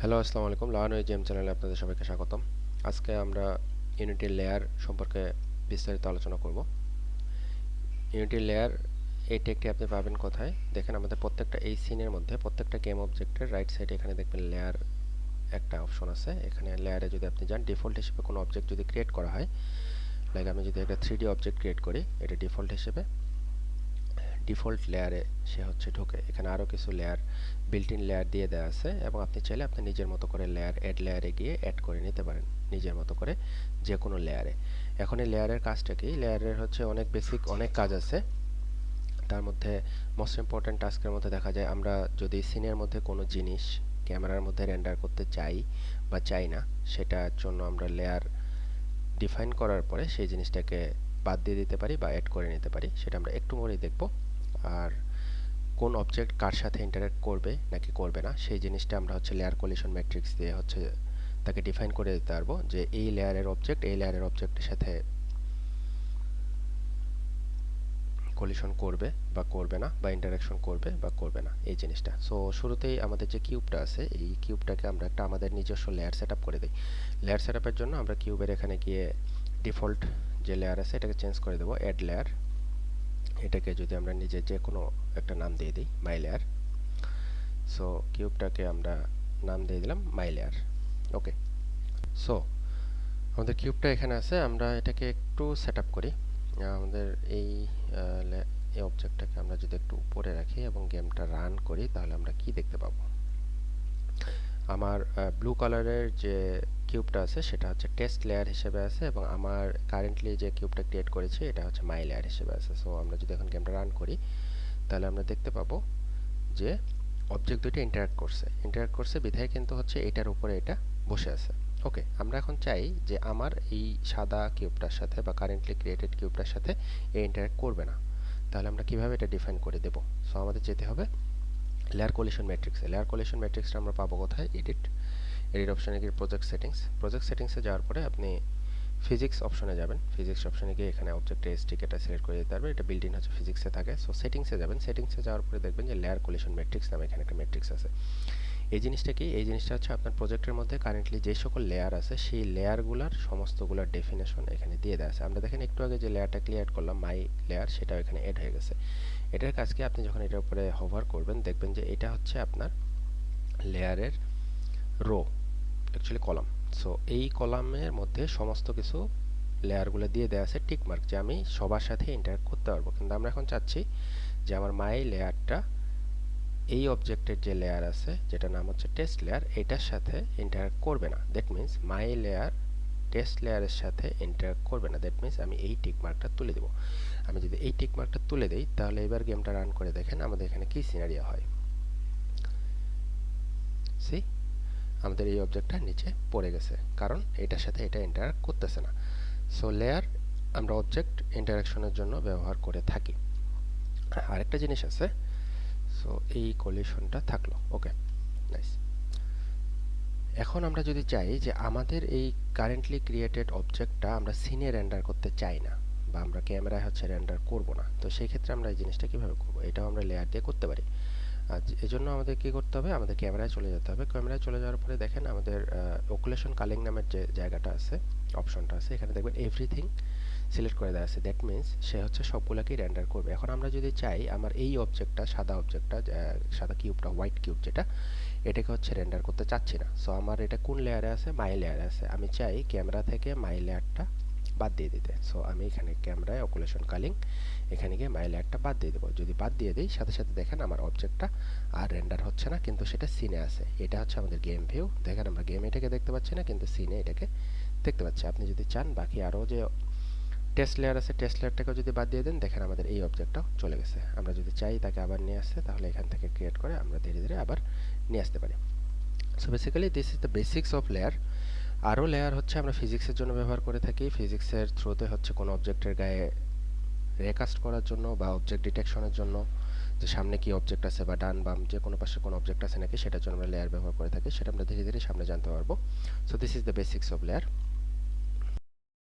Hello, আসসালামু আলাইকুম। Learn with জেম চ্যানেলে আপনাদের সবাইকে স্বাগতম। আজকে আমরা ইউনিটি লেয়ার সম্পর্কে বিস্তারিত আলোচনা করব। ইউনিটি লেয়ার এই টেকটি আপনি পাবেন কোথায়? দেখেন, আমাদের প্রত্যেকটা এই সিনের মধ্যে প্রত্যেকটা গেম অবজেক্টের রাইট সাইডে এখানে দেখবেন লেয়ার একটা অপশন আছে। এখানে লেয়ারে যদি আপনি যান, ডিফল্ট হিসেবে কোনো অবজেক্ট যদি ক্রিয়েট করা হয়, লাইক আমি যদি একটা 3D অবজেক্ট ক্রিয়েট করি, এটা ডিফল্ট হিসেবে ডিফল্ট লেয়ারে সে হচ্ছে ঢোকে। এখানে আরও কিছু লেয়ার বিল্ট ইন লেয়ার দিয়ে দেওয়া আছে এবং আপনি চাইলে আপনি নিজের মতো করে অ্যাড লেয়ারে গিয়ে অ্যাড করে নিতে পারেন নিজের মতো করে যে কোনো লেয়ারে। এখন এই লেয়ারের কাজটা কি? লেয়ারের হচ্ছে অনেক বেসিক অনেক কাজ আছে। তার মধ্যে মোস্ট ইম্পর্ট্যান্ট টাস্কের মধ্যে দেখা যায়, আমরা যদি সিনের মধ্যে কোনো জিনিস ক্যামেরার মধ্যে রেন্ডার করতে চাই বা চাই না, সেটার জন্য আমরা লেয়ার ডিফাইন করার পরে সেই জিনিসটাকে বাদ দিয়ে দিতে পারি বা অ্যাড করে নিতে পারি। সেটা আমরা একটু পরেই দেখব। আর কোন অবজেক্ট কার সাথে ইন্টারঅ্যাক্ট করবে নাকি করবে না, সেই জিনিসটা আমরা হচ্ছে লেয়ার কোলিশন ম্যাট্রিক্স দিয়ে হচ্ছে তাকে ডিফাইন করে দিতে পারবো যে এই লেয়ারের অবজেক্ট এই লেয়ারের অবজেক্টের সাথে কোলিশন করবে বা করবে না, বা ইন্টারাকশন করবে বা করবে না, এই জিনিসটা। সো শুরুতেই আমাদের যে কিউবটা আছে, এই কিউবটাকে আমরা একটা আমাদের নিজস্ব লেয়ার সেটআপ করে দিই। লেয়ার সেটআপের জন্য আমরা কিউবের এখানে গিয়ে ডিফল্ট যে লেয়ার আছে এটাকে চেঞ্জ করে দেবো, অ্যাড লেয়ার। এটাকে যদি আমরা নিজে যে কোনো একটা নাম দিয়ে দিই, মাই লেয়ার। সো কিউবটাকে আমরা নাম দিয়ে দিলাম মাই লেয়ার। ওকে, সো আমাদের কিউবটা এখানে আছে। আমরা এটাকে একটু সেট আপ করি। আমাদের এই এই অবজেক্টটাকে আমরা যদি একটু উপরে রাখি এবং গেমটা রান করি, তাহলে আমরা কি দেখতে পাবো? আমার ব্লু কালারের যে কিউবটা আছে সেটা হচ্ছে টেস্ট লেয়ার হিসেবে আছে, এবং আমার কারেন্টলি যে কিউবটা ক্রিয়েট করেছি এটা হচ্ছে মাই লেয়ার হিসেবে আছে। সো আমরা যদি এখন গেমটা রান করি, তাহলে আমরা দেখতে পাবো যে অবজেক্ট দুইটা ইন্টারঅ্যাক্ট করছে বিধায় কিন্তু হচ্ছে এটার উপরে এটা বসে আছে। ওকে, আমরা এখন চাই যে আমার এই সাদা কিউবটার সাথে বা কারেন্টলি ক্রিয়েটেড কিউবটার সাথে এ ইন্টারঅ্যাক্ট করবে না। তাহলে আমরা কিভাবে এটা ডিফাইন করে দেব? সো আমাদের যেতে হবে লেয়ার কোলিশন ম্যাট্রিক্সে। লেয়ার কোলিশন ম্যাট্রিক্সটা আমরা পাবো কোথায়? এডিট অপশনে গিয়ে প্রজেক্ট সেটিংসে যাওয়ার পরে আপনি ফিজিক্স অপশনে যাবেন। ফিজিক্স অপশনে গিয়ে এখানে অবজেক্টের এসটিক এটা সিলেক্ট করে দিতে পারবেন। এটা বিল্ট ইন হচ্ছে ফিজিক্সে থাকে। সো সেটিংসে যাবেন। সেটিংসে যাওয়ার পরে দেখবেন যে লেয়ার কোলিশন ম্যাট্রিক্স নামে এখানে একটা ম্যাট্রিক্স আছে। এই জিনিসটা কি? এই জিনিসটা হচ্ছে আপনার প্রজেক্টের মধ্যে কারেন্টলি যে সকল লেয়ার আছে সেই লেয়ারগুলোর সমস্তগুলোর ডেফিনেশন এখানে দিয়ে দেওয়া আছে। আমরা দেখেন একটু আগে যে লেয়ারটা ক্রিয়েট করলাম মাই লেয়ার, সেটাও এখানে অ্যাড হয়ে গেছে। এটার কাজ কি? আপনি যখন এটার উপরে হোভার করবেন দেখবেন যে এটা হচ্ছে আপনার লেয়ারের রো, অ্যাকচুয়ালি কলাম। সো এই কলামের মধ্যে সমস্ত কিছু লেয়ারগুলো দিয়ে দেওয়া আছে টিক মার্ক, যে আমি সবার সাথে ইন্টারঅ্যাক্ট করতে পারবো। কিন্তু আমরা এখন চাচ্ছি যে আমার মাই লেয়ারটা এই অবজেক্টের যে লেয়ার আছে যেটা নাম হচ্ছে টেস্ট লেয়ার, এটার সাথে ইন্টারঅ্যাক্ট করবে না। That means my layer test লেয়ারের সাথে ইন্টারঅ্যাক্ট করবে না। দ্যাট মিন্স আমি এই টিক মার্কটা তুলে দেবো। আমি যদি এই টিক মার্কটা তুলে দিই, তাহলে এবার গেমটা রান করে দেখেন আমাদের এখানে কি সিনারিও হয়। সি, আমাদের এই অবজেক্টটা নিচে পড়ে গেছে, কারণ এটার সাথে এটা ইন্টারঅ্যাক্ট করতেছে না। সো লেয়ার আমরা অবজেক্ট ইন্টারাকশনের জন্য ব্যবহার করে থাকি। আরেকটা জিনিস আছে। সো এই কোলিশনটা থাকলো। ওকে, নাইস। এখন আমরা যদি চাই যে আমাদের এই কারেন্টলি ক্রিয়েটেড অবজেক্টটা আমরা সিনে রেন্ডার করতে চাই না, বা আমরা ক্যামেরায় হচ্ছে রেন্ডার করব না, তো সেই ক্ষেত্রে আমরা এই জিনিসটা কিভাবে করব? এটাও আমরা লেয়ার দিয়ে করতে পারি। আর এজন্য আমাদের কি করতে হবে? আমাদের ক্যামেরায় চলে যেতে হবে। ক্যামেরায় চলে যাওয়ার পরে দেখেন আমাদের ওকুলেশন কালিং নামের যে জায়গাটা আছে, অপশনটা আছে, এখানে দেখবেন এভরিথিং সিলেক্ট করে দেওয়া আছে। দ্যাট মিন্স সে হচ্ছে সবগুলোকেই রেন্ডার করবে। এখন আমরা যদি চাই আমার এই অবজেক্টটা, সাদা অবজেক্টটা, সাদা কিউবটা, হোয়াইট কিউব যেটা, এটাকে হচ্ছে রেন্ডার করতে চাচ্ছি না। সো আমার এটা কোন লেয়ারে আছে? মাই লেয়ারে আছে। আমি চাই ক্যামেরা থেকে মাই লেয়ারটা বাদ দিয়ে দিতে। সো আমি এখানে ক্যামেরায় অকুলেশন কালিং, এখানে গিয়ে মাই লেয়ারটা বাদ দিয়ে দেবো। যদি বাদ দিয়ে দিই, সাথে সাথে দেখেন আমার অবজেক্টটা আর রেন্ডার হচ্ছে না, কিন্তু সেটা সিনে আছে। এটা হচ্ছে আমাদের গেম ভিউ। দেখেন আমরা গেমে এটাকে দেখতে পাচ্ছি না, কিন্তু সিনে এটাকে দেখতে পাচ্ছি। আপনি যদি চান বাকি আরও যে টেস্ট লেয়ার আছে, টেস্ট লেয়ারটাকেও যদি বাদ দিয়ে দেন, দেখেন আমাদের এই অবজেক্টটাও চলে গেছে। আমরা যদি চাই তাকে আবার নিয়ে আসতে, তাহলে এখান থেকে ক্রিয়েট করে আমরা ধীরে ধীরে আবার নিয়ে আসতে পারি। So basically this is the basics of layer. আরও লেয়ার হচ্ছে আমরা ফিজিক্সের জন্য ব্যবহার করে থাকি। ফিজিক্সের থ্রুতে হচ্ছে কোনো অবজেক্টের গায়ে রেকাস্ট করার জন্য বা অবজেক্ট ডিটেকশনের জন্য, যে সামনে কি অবজেক্ট আছে বা ডান বাম যে কোনো পাশে কোনো অবজেক্ট আছে নাকি, সেটার জন্য আমরা লেয়ার ব্যবহার করে থাকি। সেটা আমরা ধীরে ধীরে সামনে জানতে পারবো। So this is the basics of layer.